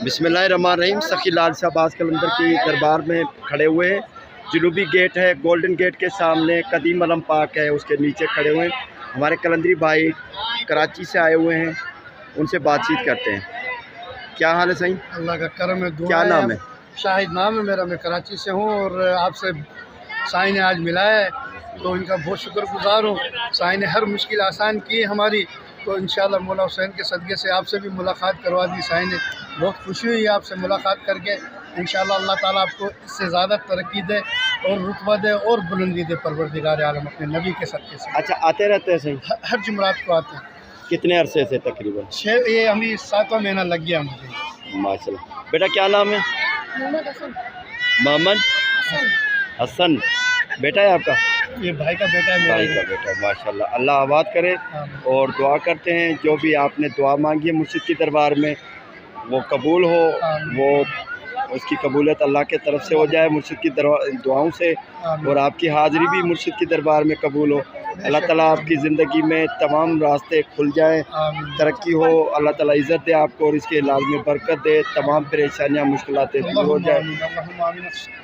बिस्मिल्लाहिर्रहमानिर्रहीम। सखी लाल शाहबाज कलंदर की दरबार में खड़े हुए हैं। जनूबी गेट है, गोल्डन गेट के सामने कदीम अलम पार्क है, उसके नीचे खड़े हुए हैं। हमारे कलंदरी भाई कराची से आए हुए हैं, उनसे बातचीत करते हैं। क्या हाल है सही? अल्लाह का करम है। क्या नाम है? शाहिद नाम है मेरा, मैं कराची से हूँ और आपसे साईं ने आज मिलाया है तो इनका बहुत शुक्रगुजार हूँ। साईं ने हर मुश्किल आसान की हमारी, तो इंशाअल्लाह मौला हुसैन के सदक़े से आपसे भी मुलाकात करवा दी साईं ने। बहुत खुशी हुई आपसे मुलाकात करके। इंशाअल्लाह अल्लाह ताला आपको इससे ज़्यादा तरक्की दे और रुतबा दे और बुलंदी दे परवरदिगार आलम अपने नबी के सदक़े से। अच्छा, आते रहते हैं सही? हर जुमरात को आते हैं। कितने अरसे से तकरीबन? ये अभी 7वां महीना लग गया मुझे। माशाल्लाह। बेटा क्या नाम है? मोहम्मद हसन। मोहम्मद हसन बेटा है आपका? ये भाई का बेटा है मेरा। भाई का बेटा, माशाल्लाह। अल्लाह आबाद करे। और दुआ करते हैं जो भी आपने दुआ मांगी है मुर्शिद की दरबार में वो कबूल हो, वो उसकी कबूलियत अल्लाह के तरफ से हो जाए मुर्शिद की दुआओं से, और आपकी हाज़िरी भी मुर्शिद की दरबार में कबूल हो। अल्लाह ताला आपकी ज़िंदगी में तमाम रास्ते खुल जाएँ, तरक्की हो, अल्लाह ताला इज़्ज़त दे आपको और इसके इलाज में बरकत दे, तमाम परेशानियाँ मुश्किलातें दूर हो जाए।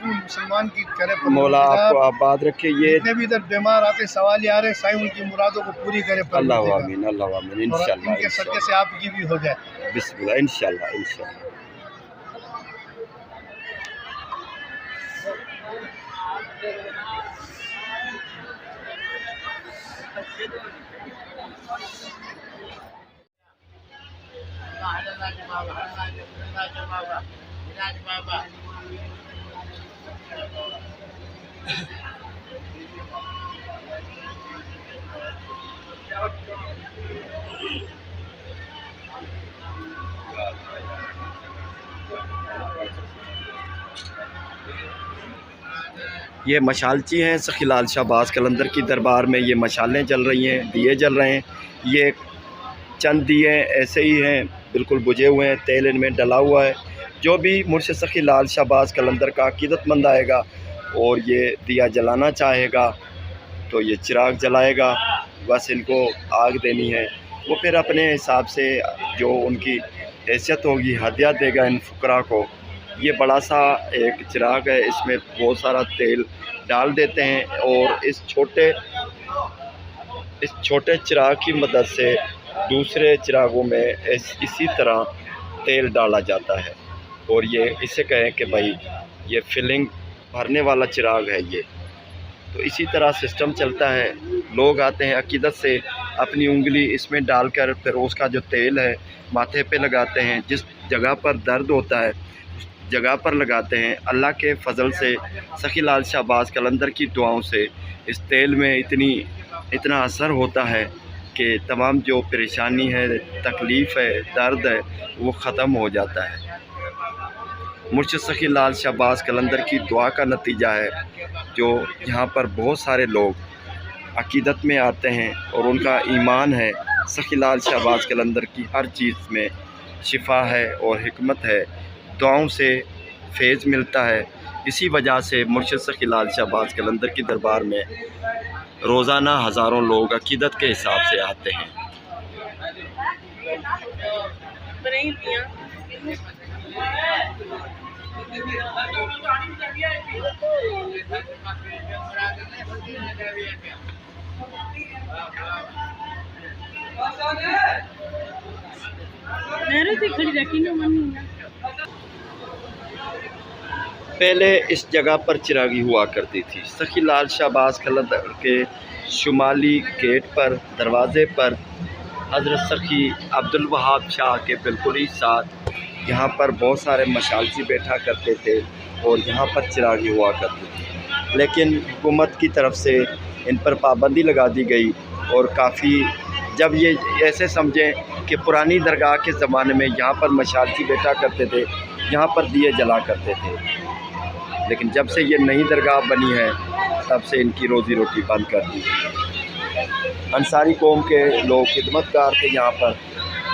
मुसलमान की करे मौला आपको आबाद रखे। ये जितने भी इधर बीमार आते सवाल आ रहे साईं उनकी मुरादों को पूरी करे। अल्लाह आमीन, अल्लाह आमीन। इंशाअल्लाह इनके सदक़े से आपकी भी हो जाए। बिस्मिल्लाह, इंशाअल्लाह इंशाअल्लाह। ये मशालची हैं सखी लाल शाहबाज कलंदर की दरबार में। ये मशालें जल रही हैं, दिए जल रहे हैं। ये चंद दिए ऐसे ही हैं, बिल्कुल बुझे हुए हैं, तेल इनमें डला हुआ है। जो भी मुर्शिद सखी लाल शाहबाज कलंदर का अकीदतमंद आएगा और ये दिया जलाना चाहेगा तो ये चिराग जलाएगा। बस इनको आग देनी है, वो फिर अपने हिसाब से जो उनकी हैसियत होगी हदिया देगा इन फुकरा को। ये बड़ा सा एक चिराग है, इसमें बहुत सारा तेल डाल देते हैं और इस छोटे चिराग की मदद से दूसरे चिरागों में इसी तरह तेल डाला जाता है। और ये इसे कहें कि भाई ये फिलिंग भरने वाला चिराग है ये। तो इसी तरह सिस्टम चलता है। लोग आते हैं अकीदत से, अपनी उंगली इसमें डालकर फिर उसका जो तेल है माथे पे लगाते हैं। जिस जगह पर दर्द होता है उस जगह पर लगाते हैं। अल्लाह के फ़ज़ल से सखी लाल शाहबाज कलंदर की दुआओं से इस तेल में इतना असर होता है कि तमाम जो परेशानी है, तकलीफ़ है, दर्द है, वो ख़त्म हो जाता है। मुर्शिद सखी लाल शाहबाज कलंदर की दुआ का नतीजा है जो यहाँ पर बहुत सारे लोग अकीदत में आते हैं और उनका ईमान है सखी लाल शाहबाज कलंदर की हर चीज़ में शिफा है और हिकमत है। दुआओं से फैज़ मिलता है। इसी वजह से मुर्शिद सखी लाल शाहबाज कलंदर की दरबार में रोज़ाना हज़ारों लोग अकीदत के हिसाब से आते हैं। पहले इस जगह पर चिरागी हुआ करती थी। सखी लाल शाहबाज कलंदर के शुमाली गेट पर दरवाज़े पर हज़रत सखी अब्दुल वहाब शाह के बिल्कुल ही साथ यहाँ पर बहुत सारे मशालची बैठा करते थे और यहाँ पर चिरागी हुआ करती थी। लेकिन हुकूमत की तरफ से इन पर पाबंदी लगा दी गई और काफ़ी जब ये ऐसे समझें कि पुरानी दरगाह के ज़माने में यहाँ पर मशालची बैठा करते थे, यहाँ पर दिए जला करते थे। लेकिन जब से ये नई दरगाह बनी है तब से इनकी रोज़ी रोटी बंद कर दी। अंसारी कौम के लोग खिदमतगार थे यहाँ पर,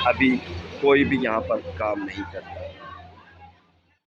अभी कोई भी यहाँ पर काम नहीं करता।